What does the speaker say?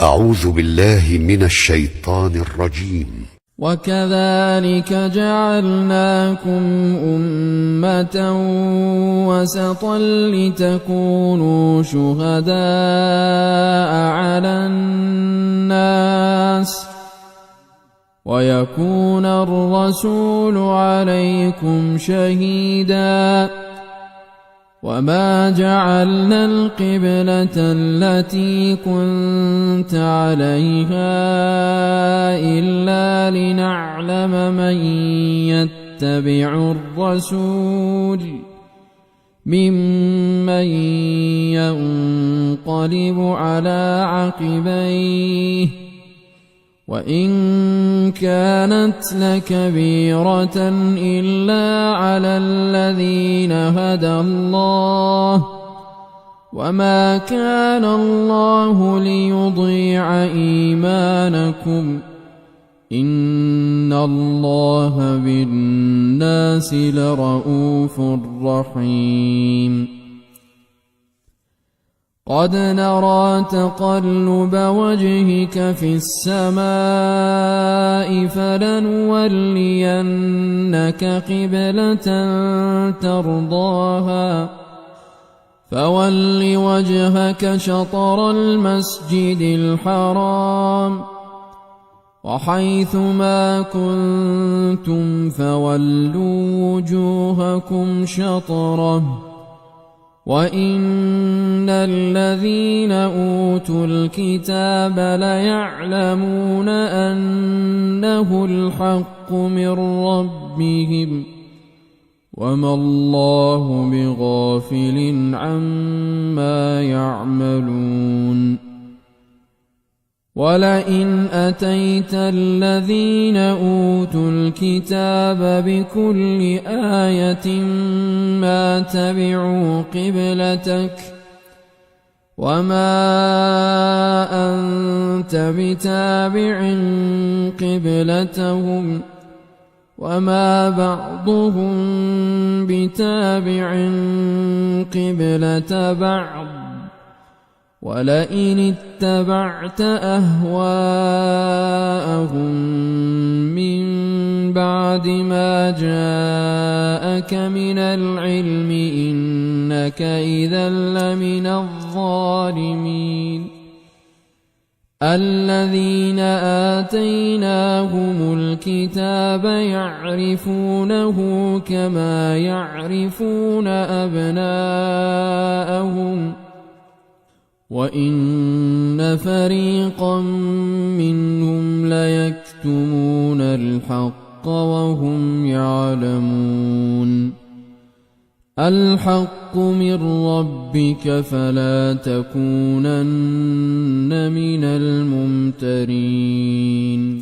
أعوذ بالله من الشيطان الرجيم. وكذلك جعلناكم أمة وسطا لتكونوا شهداء على الناس ويكون الرسول عليكم شهيدا. وما جعلنا القبلة التي كنت عليها إلا لنعلم من يتبع الرسول ممن ينقلب على عقبيه وإن كانت لكبيرة إلا على الذين هدى الله وما كان الله ليضيع إيمانكم إن الله بالناس لرءوف رحيم. قد نرى تقلب وجهك في السماء فلنولينك قبلة ترضاها فول وجهك شطر المسجد الحرام وحيث ما كنتم فولوا وجوهكم شطره وإن الذين أوتوا الكتاب ليعلمون أنه الحق من ربهم وما الله بغافل عما يعملون. ولئن أتيت الذين أوتوا الكتاب بكل آية ما تبعوا قبلتك وما أنت بتابع قبلتهم وما بعضهم بتابع قبلة بعض ولئن اتبعت أهواءهم من بعد ما جاءك من العلم إنك إذا لمن الظالمين. الذين آتيناهم الكتاب يعرفونه كما يعرفون أبناءهم وإن فريقا منهم ليكتمون الحق وهم يعلمون. الحق من ربك فلا تكونن من الممترين.